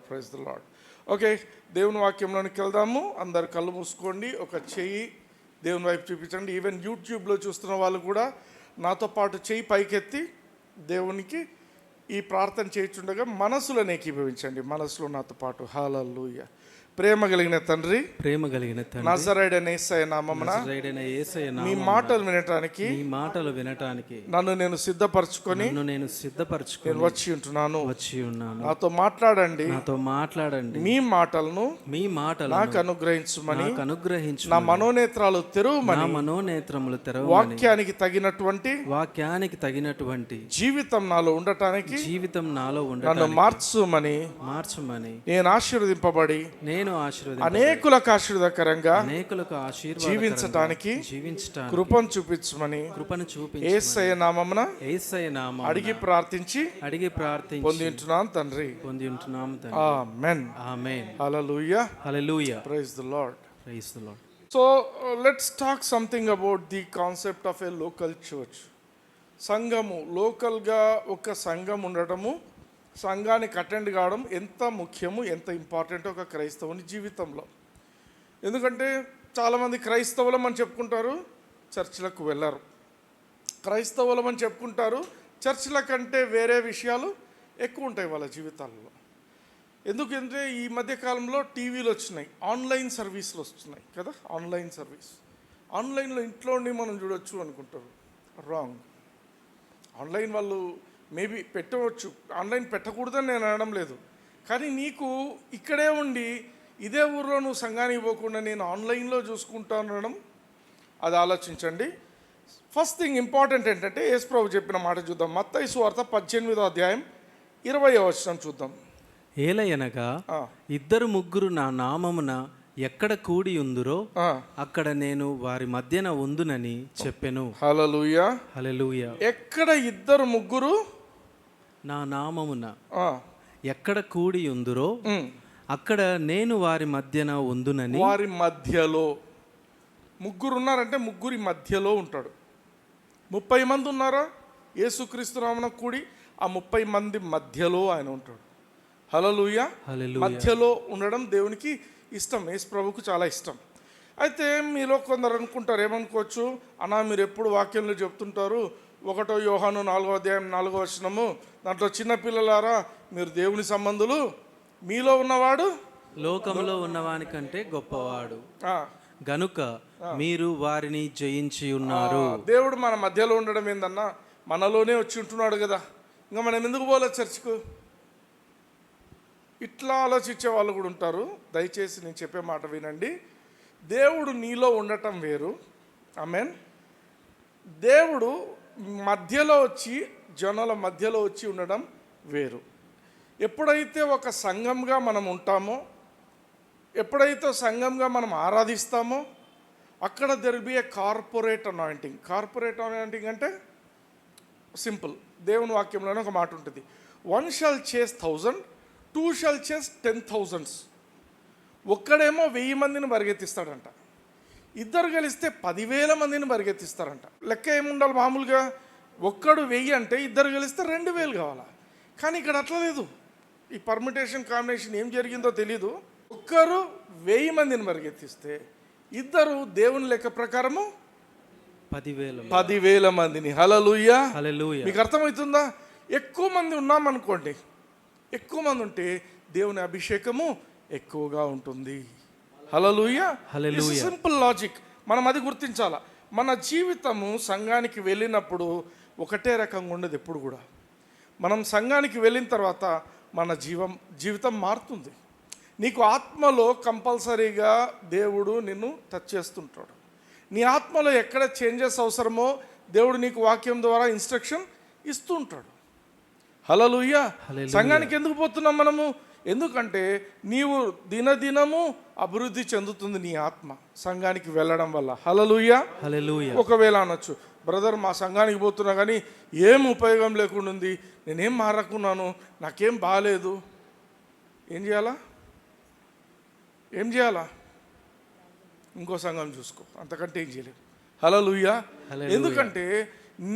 Praise the lord. Okay, దేవుని వాక్యంలోనికి వెళ్దాము. అందరు కళ్ళు మూసుకోండి, ఒక చెయ్యి దేవుని వైపు చూపించండి. ఈవెన్ యూట్యూబ్లో చూస్తున్న వాళ్ళు కూడా నాతో పాటు చెయ్యి పైకెత్తి దేవునికి ఈ ప్రార్థన చేయుచుండగా మనసులో ఏకీభవించండి. మనసులో నాతో పాటు హల్లెలూయా. ప్రేమ కలిగిన తండ్రి, నజరేయుడైన యేసయ్య నామమున మీ మాటలు వినటానికి నన్ను నేను సిద్ధపరచుకొని నేను వచ్చి ఉంటున్నాను. నాతో మాట్లాడండి. మీ మాటలను నాకు అనుగ్రహించమని నా మనోనేత్రాలు తెరవమని వాక్యానికి తగినటువంటి జీవితం నాలో ఉండటానికి నన్ను మార్చుమని నేను ఆశీర్వదింపబడి అనేకులకు ఆశీర్వాదకరంగా జీవించటానికి కృపను చూపించమని యేసయ్య నామమున అడిగి ప్రార్థించి పొందింటున్నాను తండ్రి. Amen. Hallelujah. Praise the Lord. So let's talk something about the concept of a local church. సంఘము, లోకల్గా ఒక సంఘం ఉండటము, సంఘానికి అటెండ్ కావడం ఎంత ముఖ్యము, ఎంత ఇంపార్టెంట్ ఒక క్రైస్తవుని జీవితంలో. ఎందుకంటే చాలామంది క్రైస్తవులం అని చెప్పుకుంటారు, చర్చిలకు వెళ్ళరు. క్రైస్తవులం అని చెప్పుకుంటారు, చర్చిల కంటే వేరే విషయాలు ఎక్కువ ఉంటాయి వాళ్ళ జీవితాల్లో. ఎందుకంటే ఈ మధ్యకాలంలో టీవీలు వచ్చినాయి, ఆన్లైన్ సర్వీసులు వస్తున్నాయి కదా. ఆన్లైన్లో ఇంట్లో ఉండి మనం చూడొచ్చు అనుకుంటారు. రాంగ్. ఆన్లైన్ వాళ్ళు మేబీ పెట్టవచ్చు, ఆన్లైన్ పెట్టకూడదని నేను అనడం లేదు. కానీ నీకు ఇక్కడే ఉండి ఇదే ఊర్లో నువ్వు సంఘానికి పోకుండా నేను ఆన్లైన్లో చూసుకుంటాను అనడం, అది ఆలోచించండి. ఫస్ట్ థింగ్ ఇంపార్టెంట్ ఏంటంటే యేసు ప్రభు చెప్పిన మాట చూద్దాం. మత్తయి సువార్త 18వ అధ్యాయం 20వ వచనం చూద్దాం. ఏలయనగా ఇద్దరు ముగ్గురు నా నామమున ఎక్కడ కూడి ఉందురో అక్కడ నేను వారి మధ్యన ఉందునని చెప్పెను. హల్లెలూయా. ఎక్కడ ఇద్దరు ముగ్గురు నా నామమున ఎక్కడ కూడి ఉందురో అక్కడ నేను వారి మధ్యన ఉందునని. వారి మధ్యలో ముగ్గురు ఉన్నారంటే ముగ్గురి మధ్యలో ఉంటాడు. 30 మంది ఉన్నారా యేసుక్రీస్తు నామమున కూడి, ఆ 30 మంది మధ్యలో ఆయన ఉంటాడు. హల్లెలూయా. మధ్యలో ఉండడం దేవునికి ఇష్టం, యేసు ప్రభువుకు చాలా ఇష్టం. అయితే మీలో కొందరు అనుకుంటారు, ఏమనుకోవచ్చు, అన్నా మీరు ఎప్పుడు వాక్యంలో చెప్తుంటారు 1 యోహాను 4వ అధ్యాయం 4వ వచనము, దాంట్లో చిన్నపిల్లలారా మీరు దేవుని సంబంధులు, మీలో ఉన్నవాడు లోకంలో ఉన్నవాని కంటే గొప్పవాడు గనుక మీరు వారిని జయించి ఉన్నారు. దేవుడు మన మధ్యలో ఉండడం ఏందన్నా, మనలోనే వచ్చి ఉంటున్నాడు కదా, ఇంకా మనం ఎందుకు పోలే చర్చ్కు? ఇట్లా ఆలోచించే వాళ్ళు కూడా ఉంటారు. దయచేసి నేను చెప్పే మాట వినండి. దేవుడు నీలో ఉండటం వేరు. ఆమేన్. దేవుడు మధ్యలో వచ్చి, జనాల మధ్యలో వచ్చి ఉండడం వేరు. ఎప్పుడైతే ఒక సంఘంగా మనం ఉంటామో, ఎప్పుడైతే సంఘంగా మనం ఆరాధిస్తామో, అక్కడ there be A corporate anointing. Corporate anointing అంటే సింపుల్, దేవుని వాక్యంలోనే ఒక మాట ఉంటుంది, 1 shall chase 1,000, 2 shall chase 10,000. ఒక్కడేమో 1000 మందిని పరిగెత్తిస్తాడంట, ఇద్దరు కలిస్తే 10,000 మందిని పరిగెత్తిస్తారంట. లెక్క ఏముండాలి మామూలుగా, ఒక్కడు 1000 అంటే ఇద్దరు కలిస్తే 2,000 కావాలా. కానీ ఇక్కడ అట్లా లేదు. ఈ పర్మిటేషన్ కాంబినేషన్ ఏం జరిగిందో తెలీదు. ఒక్కరు 1000 మందిని పరిగెత్తిస్తే ఇద్దరు దేవుని లెక్క ప్రకారము 10,000 మందిని. హల్లెలూయా. మీకు అర్థమవుతుందా? ఎక్కువ మంది ఉన్నామనుకోండి, ఎక్కువ మంది ఉంటే దేవుని అభిషేకము ఎక్కువగా ఉంటుంది. హల్లెలూయా. Simple logic. మనం అది గుర్తించాలా. మన జీవితము సంఘానికి వెళ్ళినప్పుడు ఒకటే రకంగా ఉండదు ఎప్పుడు కూడా. మనం సంఘానికి వెళ్ళిన తర్వాత మన జీవితం మారుతుంది. నీకు ఆత్మలో కంపల్సరీగా దేవుడు నిన్ను టచ్ చేస్తుంటాడు. నీ ఆత్మలో ఎక్కడ చేంజెస్ అవసరమో దేవుడు నీకు వాక్యం ద్వారా ఇన్స్ట్రక్షన్ ఇస్తూ ఉంటాడు. హల్లెలూయా. సంఘానికి ఎందుకు పోతున్నాం మనము? ఎందుకంటే నీవు దినదినము అభివృద్ధి చెందుతుంది నీ ఆత్మ సంఘానికి వెళ్ళడం వల్ల. హల్లెలూయా. ఒకవేళ అనొచ్చు, బ్రదర్ మా సంఘానికి పోతున్నా కానీ ఏం ఉపయోగం లేకుండా ఉంది, నేనేం మారకున్నాను, నాకేం బాగాలేదు. ఏం చేయాలా? ఇంకో సంఘం చూసుకో, అంతకంటే ఏం చేయలేదు. హల్లెలూయా. ఎందుకంటే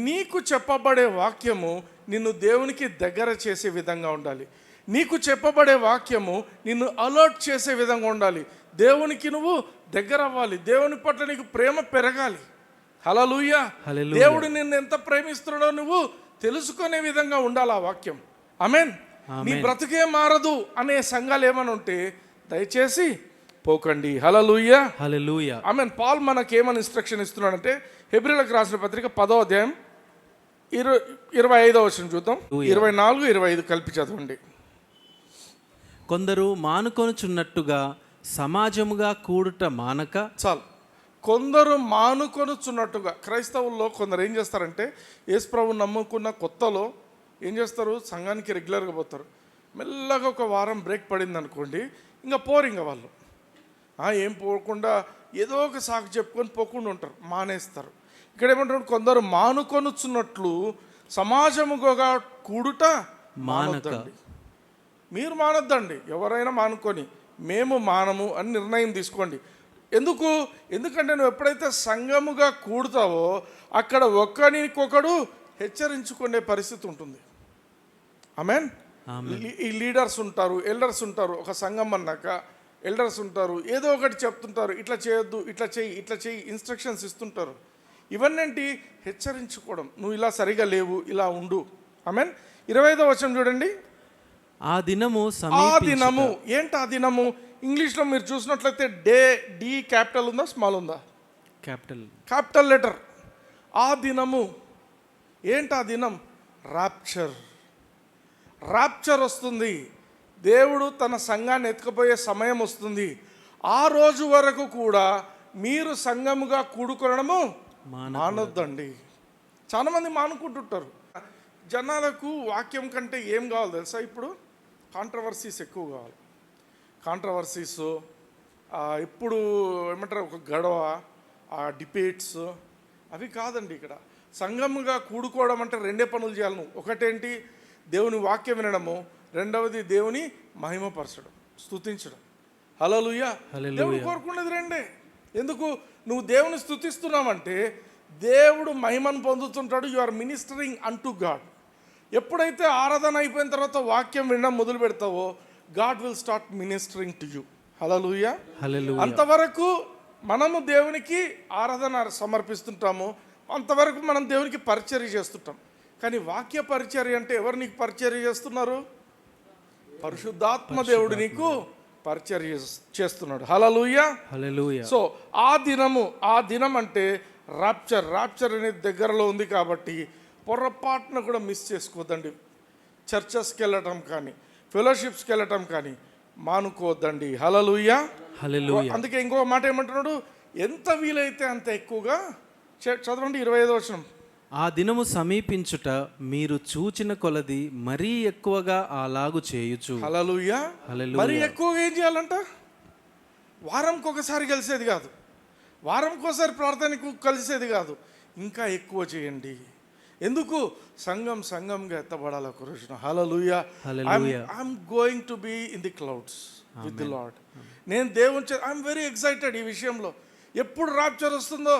నీకు చెప్పబడే వాక్యము నిన్ను దేవునికి దగ్గర చేసే విధంగా ఉండాలి. నీకు చెప్పబడే వాక్యము నిన్ను అలర్ట్ చేసే విధంగా ఉండాలి. దేవునికి నువ్వు దగ్గర అవ్వాలి. దేవుని పట్ల నీకు ప్రేమ పెరగాలి. హల్లెలూయా. దేవుడు నిన్ను ఎంత ప్రేమిస్తున్నాడో నువ్వు తెలుసుకునే విధంగా ఉండాలి ఆ వాక్యం. ఆమేన్. నీ బ్రతుకే మారదు అనే సంఘాలు ఏమైనా ఉంటే దయచేసి పోకండి. హల్లెలూయా. హల్లెలూయా. ఆమేన్. పాల్ మనకి ఏమని ఇన్స్ట్రక్షన్ ఇస్తున్నాడంటే హెబ్రీయులకు రాసిన పత్రిక 10వ అధ్యాయం 25వ వచనం చూద్దాం. 24, 25 కలిపి చదవండి. కొందరు మానుకొనుచున్నట్టుగా సమాజముగా కూడుట మానక. చాలు. కొందరు మానుకొనుచున్నట్టుగా. క్రైస్తవుల్లో కొందరు ఏం చేస్తారంటే యేసు ప్రభువుని నమ్ముకున్న కొత్తలో ఏం చేస్తారు, సంఘానికి రెగ్యులర్గా పోతారు. మెల్లగా ఒక వారం బ్రేక్ పడింది అనుకోండి, ఇంకా పోరు. ఇంకా వాళ్ళు ఏం పోకుండా ఏదో ఒక సాకు చెప్పుకొని పోకుండా ఉంటారు, మానేస్తారు. ఇక్కడ ఏమంటారు, కొందరు మానుకొనుచున్నట్లు సమాజముగా కూడుట మానొద్దండి. మీరు మానొద్దండి, ఎవరైనా మానుకొని మేము మానము అని నిర్ణయం తీసుకోండి. ఎందుకంటే నువ్వు ఎప్పుడైతే సంఘముగా కూడుతావో అక్కడ ఒకరికొకడు హెచ్చరించుకునే పరిస్థితి ఉంటుంది. ఆమేన్. ఈ లీడర్స్ ఉంటారు, ఎల్డర్స్ ఉంటారు. ఒక సంఘం అన్నాక ఎల్డర్స్ ఉంటారు, ఏదో ఒకటి చెప్తుంటారు, ఇట్లా చేయొద్దు, ఇట్లా చెయ్యి ఇన్స్ట్రక్షన్స్ ఇస్తుంటారు. ఇవన్నీ హెచ్చరించుకోవడం, నువ్వు ఇలా సరిగా లేవు, ఇలా ఉండు. ఆమేన్. 25వ వచనం చూడండి. ఆ దినము ఏంటి ఆ దినము? ఇంగ్లీష్లో మీరు చూసినట్లయితే డి క్యాపిటల్ ఉందా, స్మాల్ ఉందా? Capital letter. ఆ దినము ఏంటి? ఆ దినం ర్యాప్చర్ వస్తుంది. దేవుడు తన సంఘాన్ని ఎత్తుకుపోయే సమయం వస్తుంది. ఆ రోజు వరకు కూడా మీరు సంఘముగా కూడుకొనడము మానొద్దండి. చాలా మంది మానుకుంటుంటారు. జనాలకు వాక్యం కంటే ఏం కావాలి తెలుసా? ఇప్పుడు కాంట్రవర్సీస్ ఎక్కువ కావాలి. కాంట్రవర్సీస్ ఇప్పుడు ఏమంటారు, ఒక గొడవ, డిబేట్స్ అవి కాదండి. ఇక్కడ సంఘముగా కూడుకోవడం అంటే రెండే పనులు చేయాలి నువ్వు. ఒకటేంటి, దేవుని వాక్యం వినడము. రెండవది దేవుని మహిమపరచడం, స్తుతించడం. హల్లెలూయా. దేవుడు కోరుకున్నది రెండే. ఎందుకు? నువ్వు దేవుని స్తుతిస్తున్నావంటే దేవుడు మహిమను పొందుతుంటాడు. You are ministering unto God. ఎప్పుడైతే ఆరాధన అయిపోయిన తర్వాత వాక్యం వినడం మొదలు పెడతావో God will start ministering to you. హల్లెలూయా. అంతవరకు మనము దేవునికి ఆరాధన సమర్పిస్తుంటాము, అంతవరకు మనం దేవునికి పరిచర్య చేస్తుంటాం. కానీ వాక్య పరిచర్య అంటే ఎవరు నీకు పరిచర్య చేస్తున్నారు? పరిశుద్ధాత్మ దేవుడు నీకు పరిచర్య చేస్తున్నాడు. హల్లెలూయా. సో ఆ దినం అంటే ర్యాప్చర్ అనేది దగ్గరలో ఉంది. కాబట్టి పొరపాటున కూడా మిస్ చేసుకోవద్దండి. చర్చెస్కి వెళ్ళటం కానీ ఫెలోషిప్స్కి వెళ్ళటం కానీ మానుకోవద్దండి. హల్లెలూయా. అందుకే ఇంకో మాట ఏమంటున్నాడు, ఎంత వీలైతే అంత ఎక్కువగా చదవండి. 25వ వచనం. ఆ దినము సమీపించుట మీరు చూచిన కొలది మరీ ఎక్కువగా అలాగు చేయుచు. హల్లెలూయా. మరీ ఎక్కువగా ఏం చేయాలంట? వారంకి ఒకసారి కలిసేది కాదు, వారంకి ఒకసారి ప్రార్థనకు కలిసేది కాదు, ఇంకా ఎక్కువ చేయండి. ఎందుకు? సంఘంగా ఎత్తబడాలి ఒక రోజున. హల్లెలూయా. I'm going to be in the clouds with the Lord. నేను దేవుని ఐఎమ్ వెరీ ఎక్సైటెడ్ ఈ విషయంలో. ఎప్పుడు రాప్చర్ వస్తుందో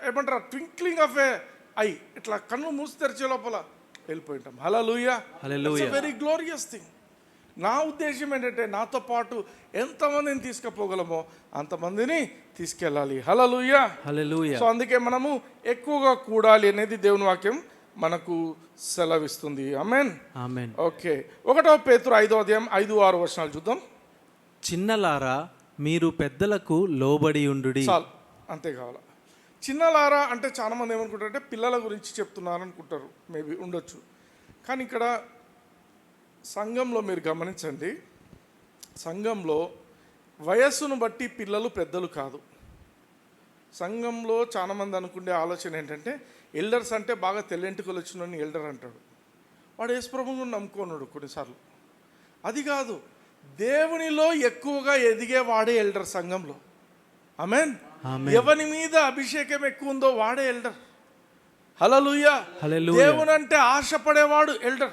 ఏమంటారు, ట్వింక్లింగ్ ఆఫ్ ఏ ఐ, ఇట్లా కన్ను మూసి తెరిచే లోపల వెళ్ళిపోయింటాం. హల్లెలూయా. Very glorious thing. నా ఉద్దేశం ఏంటంటే నాతో పాటు ఎంతమందిని తీసుకుపోగలమో అంతమందిని తీసుకెళ్ళాలి. హల్లెలూయా. సో అందుకే మనము ఎక్కువగా కూడాలి అనేది దేవుని వాక్యం మనకు సెలవిస్తుంది. ఆమేన్. ఓకే. 1 పేతురు 5వ అధ్యాయం 5-6 వచనాలు చూద్దాం. చిన్నలారా మీరు పెద్దలకు లోబడి ఉండుడి. చాలు, అంతే కావాలా. చిన్నలారా అంటే చాలా మంది ఏమనుకుంటారంటే పిల్లల గురించి చెప్తున్నారు అనుకుంటారు, మేబీ ఉండొచ్చు. కానీ ఇక్కడ సంఘంలో మీరు గమనించండి, సంఘంలో వయస్సును బట్టి పిల్లలు పెద్దలు కాదు. సంఘంలో చాలామంది అనుకునే ఆలోచన ఏంటంటే ఎల్డర్స్ అంటే బాగా తెల్లెంటుకలు వచ్చిన ఎల్డర్ అంటాడు. వాడు యేసు ప్రభువుని నమ్ముకున్నాడు కొన్నిసార్లు. అది కాదు, దేవునిలో ఎక్కువగా ఎదిగే వాడే ఎల్డర్ సంఘంలో. ఆమేన్. ఎవని మీద అభిషేకం ఎక్కువ ఉందో వాడే ఎల్డర్. హల్లెలూయా. దేవుని అంటే ఆశపడేవాడు ఎల్డర్.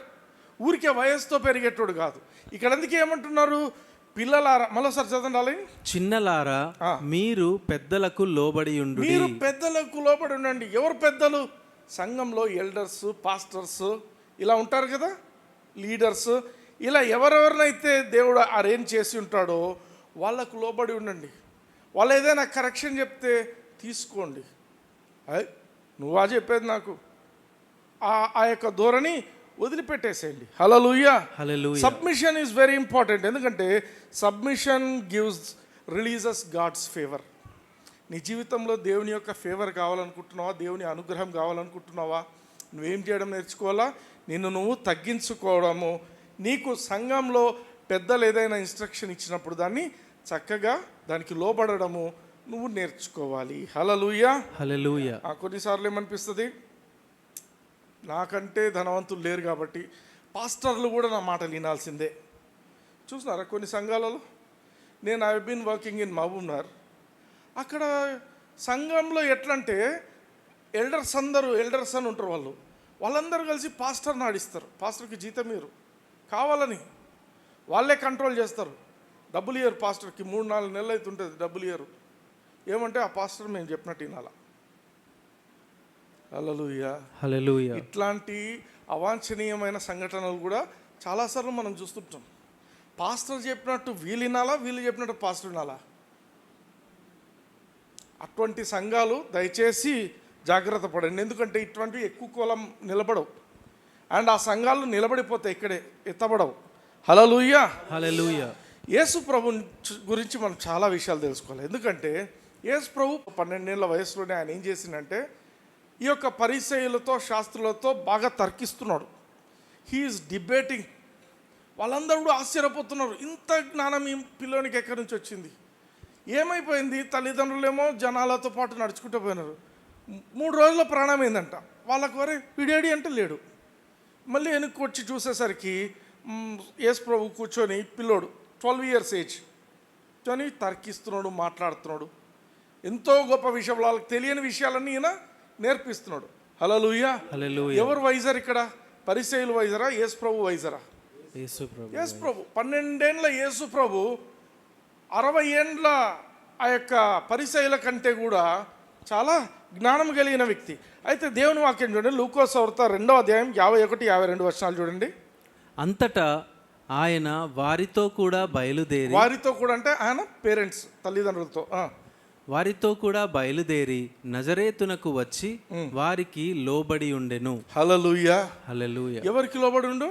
ఊరికే వయస్సుతో పెరిగేటోడు కాదు. ఇక్కడ అందుకే ఏమంటున్నారు, పిల్లలారా, మరోసారి చదవండి. చిన్నలారా మీరు పెద్దలకు లోబడి ఉండు. మీరు పెద్దలకు లోబడి ఉండండి. ఎవరు పెద్దలు? సంఘంలో ఎల్డర్స్, పాస్టర్స్ ఇలా ఉంటారు కదా, లీడర్స్. ఇలా ఎవరెవరినైతే దేవుడు అరేంజ్ చేసి ఉంటాడో వాళ్ళకు లోబడి ఉండండి. వాళ్ళు ఏదైనా కరెక్షన్ చెప్తే తీసుకోండి. నువ్వా చెప్పేది నాకు, ఆ యొక్క ధోరణి వదిలిపెట్టేసేయండి. హల్లెలూయా. Submission is very important. ఎందుకంటే సబ్మిషన్ రిలీజెస్ గాడ్స్ ఫేవర్. నీ జీవితంలో దేవుని యొక్క ఫేవర్ కావాలనుకుంటున్నావా, దేవుని అనుగ్రహం కావాలనుకుంటున్నావా, నువ్వేం చేయడం నేర్చుకోవాలా? నిన్ను నువ్వు తగ్గించుకోవడము. నీకు సంఘంలో పెద్దలు ఏదైనా ఇన్స్ట్రక్షన్ ఇచ్చినప్పుడు దాన్ని చక్కగా దానికి లోబడము నువ్వు నేర్చుకోవాలి. హల్లెలూయా. హల్లెలూయా. కొన్నిసార్లు ఏమనిపిస్తుంది, నాకంటే ధనవంతులు లేరు కాబట్టి పాస్టర్లు కూడా నా మాటలు వినాల్సిందే. చూసినారా కొన్ని సంఘాలలో? నేను I been working in Mahabubnagar. అక్కడ సంఘంలో ఎట్లంటే ఎల్డర్స్ అని ఉంటారు. వాళ్ళందరూ కలిసి పాస్టర్ని ఆడిస్తారు. పాస్టర్కి జీతం ఇయ్యరు, కావాలని వాళ్ళే కంట్రోల్ చేస్తారు. డబ్బులు ఇయ్యరు పాస్టర్కి. 3-4 నెలలు అయితే ఉంటుంది, డబ్బులు ఇయ్యరు. ఏమంటే ఆ పాస్టర్ మేము చెప్పినట్టు వినాలా. హల్లెలూయా. హల్లెలూయా. ఇట్లాంటి అవాంఛనీయమైన సంఘటనలు కూడా చాలాసార్లు మనం చూస్తుంటాం. పాస్టర్ చెప్పినట్టు వీళ్ళు వినాలా, వీళ్ళు చెప్పినట్టు పాస్టర్ వినాలా. అటువంటి సంఘాలు దయచేసి జాగ్రత్త పడండి. ఎందుకంటే ఇటువంటివి ఎక్కువ కాలం నిలబడవు. అండ్ ఆ సంఘాలు నిలబడిపోతాయి, ఇక్కడే ఎత్తబడవు. హల్లెలూయా. హల్లెలూయా. యేసు ప్రభు గురించి మనం చాలా విషయాలు తెలుసుకోవాలి. ఎందుకంటే యేసు ప్రభు 12 ఏళ్ల వయసులోనే ఆయన ఏం చేసిందంటే ఈ యొక్క పరిసయ్యులతో శాస్త్రులతో బాగా తర్కిస్తున్నాడు. He's debating. వాళ్ళందరూ కూడా ఆశ్చర్యపోతున్నారు, ఇంత జ్ఞానం ఈ పిల్లోనికి ఎక్కడి నుంచి వచ్చింది. ఏమైపోయింది, తల్లిదండ్రులేమో జనాలతో పాటు నడుచుకుంటూ పోయినారు. 3 రోజుల ప్రాణం ఏందంట. వాళ్ళకు వరే పిడేడి అంటే లేడు. మళ్ళీ వెనక్కి వచ్చి చూసేసరికి యేసు ప్రభు కూర్చొని పిల్లోడు 12 years ఏజ్ కూర్చొని తర్కిస్తున్నాడు, మాట్లాడుతున్నాడు. ఎంతో గొప్ప విషయం, వాళ్ళకి తెలియని విషయాలన్నీ ఈయన నేర్పిస్తున్నాడు. హల్లెలూయా. ఎవరు వైజర్ ఇక్కడ? పరిసయ్యులు వైజరా, యేసు ప్రభు వైజరా? యేసు ప్రభు. 12 ఏళ్ల యేసు ప్రభు 60 ఏండ్ల ఆ యొక్క పరిసయ్యుల కంటే కూడా చాలా జ్ఞానం కలిగిన వ్యక్తి. అయితే దేవుని వాక్యం చూడండి, లూకా సువార్త 2వ అధ్యాయం 51-52 వచనాలు చూడండి. అంతటా ఆయన వారితో కూడా బయలుదేరి, వారితో కూడా అంటే ఆయన పేరెంట్స్, తల్లిదండ్రులతో, వారితో కూడా బయలుదేరి నజరేతునకు వచ్చి వారికి లోబడి ఉండెను. హల్లెలూయా. హల్లెలూయా. ఎవరికి లోబడి ఉండు?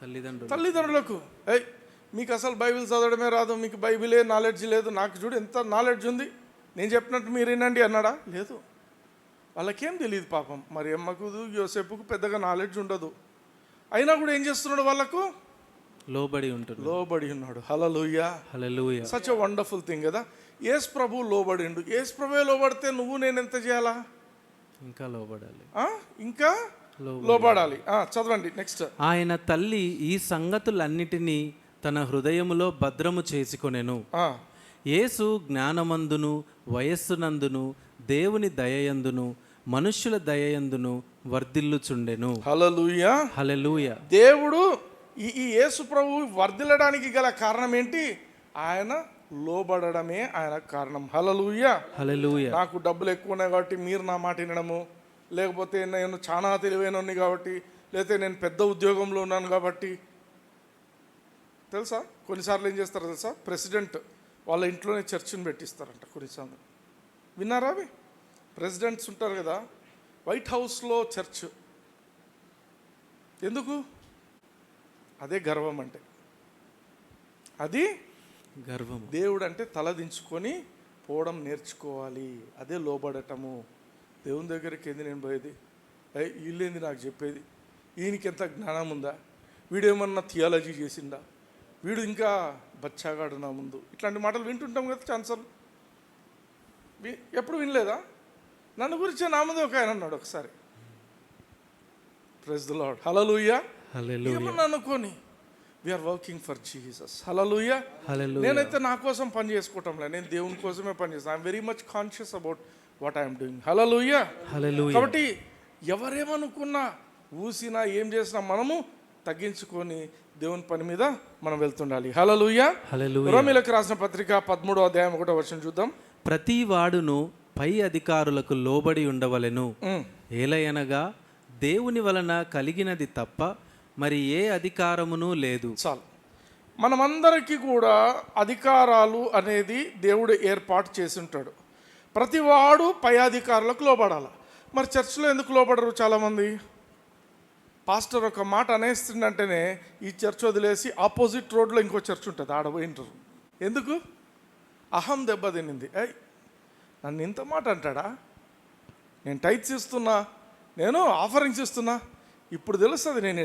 తల్లిదండ్రులకు. మీకు అసలు బైబిల్ చదవడమే రాదు, మీకు బైబిలే నాలెడ్జ్ లేదు. నాకు చూడు ఎంత నాలెడ్జ్ ఉంది, నేను చెప్పినట్టు మీరు వినండి అన్నాడా? లేదు. వాళ్ళకేం తెలియదు పాపం. మరి అమ్మకు యోసేపుకు పెద్దగా నాలెడ్జ్ ఉండదు. అయినా కూడా ఏం చేస్తున్నాడు? వాళ్ళకు లోబడి ఉన్నాడు. హల్లెలూయా. హల్లెలూయా. సచ్ ఎ వండర్ఫుల్ థింగ్ కదా. యేసు ప్రభు లోబడిండు. యేసు ప్రభువే లోబడితే నువ్వు నేను ఎంత చేయాలా? ఇంకా లోబడాలి, ఇంకా లోబడాలి. చదవండి నెక్స్ట్. ఆయన తల్లి ఈ సంగతులన్నిటినీ తన హృదయములో భద్రము చేసుకొనెను. యేసు జ్ఞానమందును వయస్సునందును దేవుని దయయందును మనుష్యుల దయయందును వర్ధిల్లుచుండెను. హల్లెలూయా. హల్లెలూయా. దేవుడు ఈ యేసు ప్రభు వర్ధిల్లడానికి గల కారణం ఏంటి? ఆయన లోబడమే ఆయన కారణం. హల్లెలూయా. హల్లెలూయా. నాకు డబ్బులు ఎక్కువ ఉన్నాయి కాబట్టి మీరు నా మాట వినడము, లేకపోతే నేను చాలా తెలివైనోని కాబట్టి, లేకపోతే నేను పెద్ద ఉద్యోగంలో ఉన్నాను కాబట్టి. తెలుసా కొన్నిసార్లు ఏం చేస్తారో తెలుసా? ప్రెసిడెంట్ వాళ్ళ ఇంట్లోనే చర్చిని పెట్టిస్తారంట కొన్నిసార్లు. విన్నారా అవి? ప్రెసిడెంట్స్ ఉంటారు కదా, వైట్ హౌస్లో చర్చ్. ఎందుకు? అదే గర్వం అంటే, అది గర్వం. దేవుడు అంటే తలదించుకొని పోవడం నేర్చుకోవాలి. అదే లోబడటము. దేవుని దగ్గరికి ఏంది నేను పోయేది? వీళ్ళేంది నాకు చెప్పేది? ఈయనకి ఎంత జ్ఞానం ఉందా? వీడేమన్నా థియాలజీ చేసిందా? వీడు ఇంకా బచ్చాగాడు నా ముందు. ఇట్లాంటి మాటలు వింటుంటాం కదా ఛాన్సర్లు. ఎప్పుడు వినలేదా? నన్ను గురించి నా ముందు ఒక ఆయన అన్నాడు ఒకసారి, ప్రైజ్ ది లార్డ్. హల్లెలూయా. ఏమన్నా అనుకోని, వీఆర్ వర్కింగ్ ఫర్ జీసస్. హల్లెలూయా. నేనైతే నా కోసం పని చేసుకోవటంలే, నేను దేవుని కోసమే పని చేస్తాను. I'm very much conscious about what I'm doing. హల్లెలూయా. కాబట్టి ఎవరేమనుకున్నా, ఊసినా, ఏం చేసినా మనము తగ్గించుకొని దేవుని పని మీద మనం వెళ్తుండాలి. హల్లెలూయా. రోమీయులకు రాసిన పత్రిక 13వ అధ్యాయం 1వ వచనం చూద్దాం. ప్రతి వాడును పై అధికారులకు లోబడి ఉండవలెను, ఏలయనగా దేవుని వలన కలిగినది తప్ప మరి ఏ అధికారమును లేదు. చాలు. మనమందరికీ కూడా అధికారాలు అనేది దేవుడు ఏర్పాటు చేసి ఉంటాడు. ప్రతివాడు పై అధికారులకు లోబడాలి. మరి చర్చిలో ఎందుకు లోబడరు చాలామంది? పాస్టర్ ఒక మాట అనేస్తుందంటేనే ఈ చర్చ్ వదిలేసి ఆపోజిట్ రోడ్లో ఇంకో చర్చ్ ఉంటుంది, ఆడ పోయింటారు. ఎందుకు? అహం దెబ్బతినింది. నన్ను ఇంత మాట అంటాడా? నేను టైట్స్ ఇస్తున్నా, నేను ఆఫరింగ్స్ ఇస్తున్నా, ఇప్పుడు తెలుస్తుంది నేను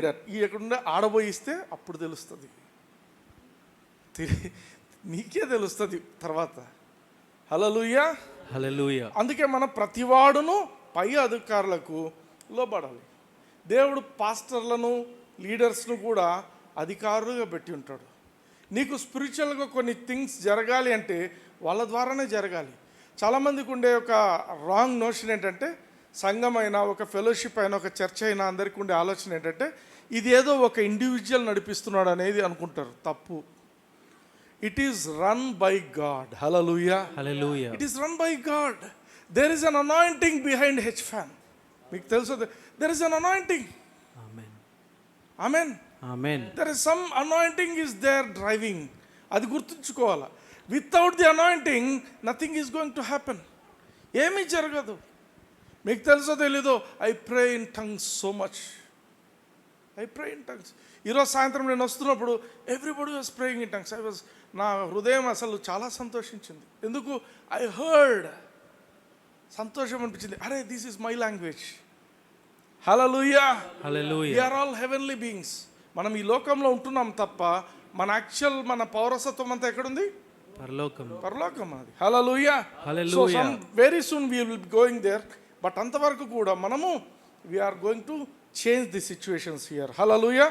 ఎక్కడుండే ఆడబోయిస్తే అప్పుడు తెలుస్తుంది, నీకే తెలుస్తుంది తర్వాత. హల్లెలూయా, హల్లెలూయా. అందుకే మనం ప్రతివాడును పై అధికారులకు లోబడాలి. దేవుడు పాస్టర్లను, లీడర్స్ను కూడా అధికారులుగా పెట్టి ఉంటాడు. నీకు స్పిరిచువల్గా కొన్ని థింగ్స్ జరగాలి అంటే వాళ్ళ ద్వారానే జరగాలి. చాలామందికి ఉండే ఒక రాంగ్ నోషన్ ఏంటంటే, సంఘం అయినా, ఒక ఫెలోషిప్ అయినా, ఒక చర్చ్ అయినా, అందరికీ ఉండే ఆలోచన ఏంటంటే ఇది ఏదో ఒక ఇండివిజువల్ నడిపిస్తున్నాడు అనేది అనుకుంటారు. తప్పు. It is run by God. హల్లెలూయా, హల్లెలూయా. It is run by God. There is an anointing behind each fan. మీకు తెలుసు, దేర్ ఇస్ అన్ అనాయింటింగ్. ఆమేన్, ఆమేన్, ఆమేన్. There is some anointing is there driving. అది గుర్తుంచుకోవాలా. Without the anointing nothing is going to happen. ఏమీ జరగదు. మీకు తెలుసో తెలీదో, I pray in tongues so much. I pray in tongues. ఈరోజు సాయంత్రం నేను వస్తున్నప్పుడు everybody was praying in tongues. నా హృదయం అసలు చాలా సంతోషించింది. ఎందుకు? I heard. సంతోషం అనిపించింది. అరే, this is my language. Hallelujah, hallelujah. We are all heavenly beings. మనం ఈ లోకంలో ఉంటున్నాం తప్ప మన యాక్చువల్ మన పౌరసత్వం అంతా ఎక్కడుంది? పరలోకం అది. హల్లెలూయా, హల్లెలూయా. Very soon we will be going there. But అంతవరకు కూడా మనము we are going to change the situations here. హల్లెలూయా.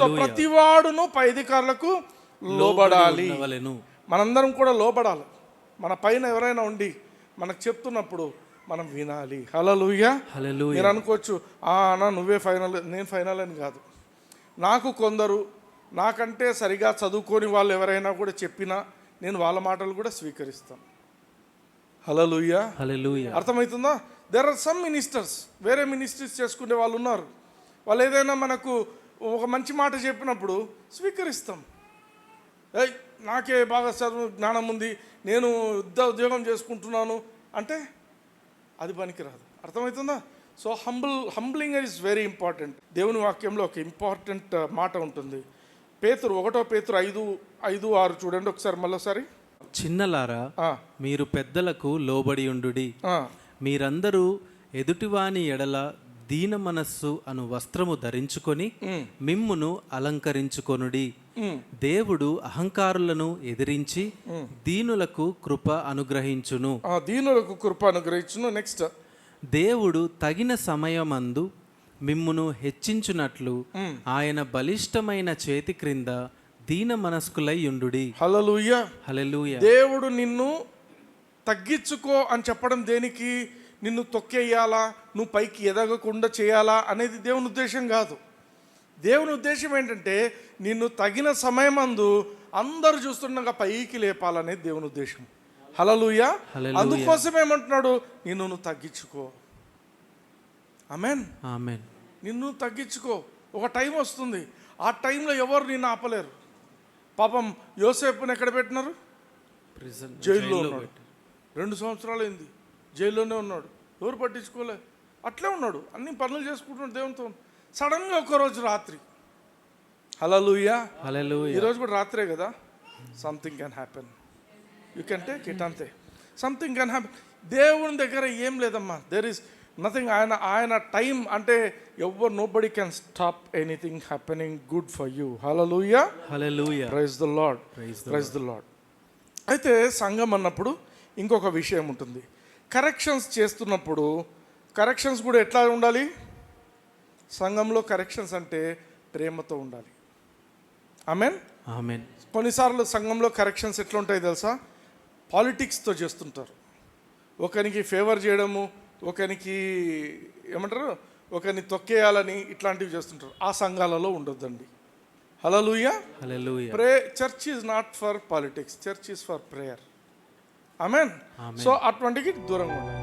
సో ప్రతివాడును పై అధికారులకు లోబడాలి. మనందరం కూడా లోబడాలి. మన పైన ఎవరైనా ఉండి మనకు చెప్తున్నప్పుడు మనం వినాలి. హల్లెలూయా, హల్లెలూయా. మీరు అనుకోవచ్చు, అన్నా నువ్వే ఫైనల్, నేను ఫైనల్ అని కాదు. నాకు కొందరు నాకంటే సరిగా చదువుకొని వాళ్ళు ఎవరైనా కూడా చెప్పినా నేను వాళ్ళ మాటలు కూడా స్వీకరిస్తాను. హల్లెలూయా, హల్లెలూయా. అర్థమవుతుందా? దేర్ ఆర్ సమ్ మినిస్టర్స్, వేరే మినిస్ట్రీస్ చేసుకునే వాళ్ళు ఉన్నారు. వాళ్ళు ఏదైనా మనకు ఒక మంచి మాట చెప్పినప్పుడు స్వీకరిస్తాం. నాకే బాగా చదువు జ్ఞానం ఉంది, నేను ఉద్యోగం చేసుకుంటున్నాను అంటే అది పనికిరాదు. అర్థమవుతుందా? So humbling is very important. దేవుని వాక్యంలో ఒక ఇంపార్టెంట్ మాట ఉంటుంది. పేతురు 1 పేతురు 5:6 చూడండి ఒకసారి, మళ్ళొకసారి. చిన్నలారా, మీరు పెద్దలకు లోబడి ఉండుడి. మీరందరూ ఎదుటివాని ఎడల దీన మనస్సు అను వస్త్రము ధరించుకొని మిమ్మును అలంకరించుకొనుడి. దేవుడు అహంకారులను ఎదిరించి దీనులకు కృప అనుగ్రహించును. దీనులకు కృప అనుగ్రహించును. నెక్స్ట్, దేవుడు తగిన సమయమందు మిమ్మును హెచ్చించునట్లు ఆయన బలిష్టమైన చేతి క్రింద దీన మనస్కులై యుండుడి. హల్లెలూయా, హల్లెలూయా. దేవుడు నిన్ను తగ్గించుకో అని చెప్పడం దేనికి? నిన్ను తొక్కేయాలా, నువ్వు పైకి ఎదగకుండా చేయాలా అనేది దేవుని ఉద్దేశం కాదు. దేవుని ఉద్దేశం ఏంటంటే నిన్ను తగిన సమయమందు అందరూ చూస్తుండగా పైకి లేపాలనేది దేవుని ఉద్దేశం. హల్లెలూయా. అందుకోసం ఏమంటున్నాడు? నిన్ను తగ్గించుకో. ఆమేన్, ఆమేన్. నిన్ను తగ్గించుకో. ఒక టైం వస్తుంది, ఆ టైంలో ఎవరు నిన్ను ఆపలేరు. పాపం యోసేపుని ఎక్కడ పెట్టినారు? జైల్లో ఉన్నాడు. 2 సంవత్సరాలు అయింది జైల్లోనే ఉన్నాడు. ఎవరు పట్టించుకోలే, అట్లే ఉన్నాడు, అన్ని పనులు చేసుకుంటున్నాడు దేవునితో. సడన్గా ఒకరోజు రాత్రి, హల్లెలూయా, హల్లెలూయా. ఈరోజు కూడా రాత్రే కదా, something can happen. You can take it. అంతే, సంథింగ్ కెన్ హ్యాపెన్. దేవుని దగ్గర ఏం లేదమ్మా. There is nothing. ఆయన టైం అంటే ఎవరు, nobody can stop anything happening good for you. Hallelujah, hallelujah. Praise the lord, praise the lord. అయితే సంఘం అన్నప్పుడు ఇంకొక విషయం ఉంటుంది. కరెక్షన్స్ చేస్తున్నప్పుడు కరెక్షన్స్ కూడా ఎట్లా ఉండాలి? సంఘంలో కరెక్షన్స్ అంటే ప్రేమతో ఉండాలి. ఆమేన్, ఆమేన్. కొన్నిసార్లు సంఘంలో కరెక్షన్స్ ఎట్లా ఉంటాయి తెలుసా? పాలిటిక్స్తో చేస్తుంటారు. ఒకరికి ఫేవర్ చేయడము, ఒకరికి ఏమంటారు, ఒకరిని తొక్కేయాలని, ఇట్లాంటివి చేస్తుంటారు. ఆ సంఘాలలో ఉండొద్దండి. హల్లెలూయా, హల్లెలూయా. Church is not for politics, church is for prayer. ఆమేన్. సో అటువంటికి దూరంగా ఉండాలి.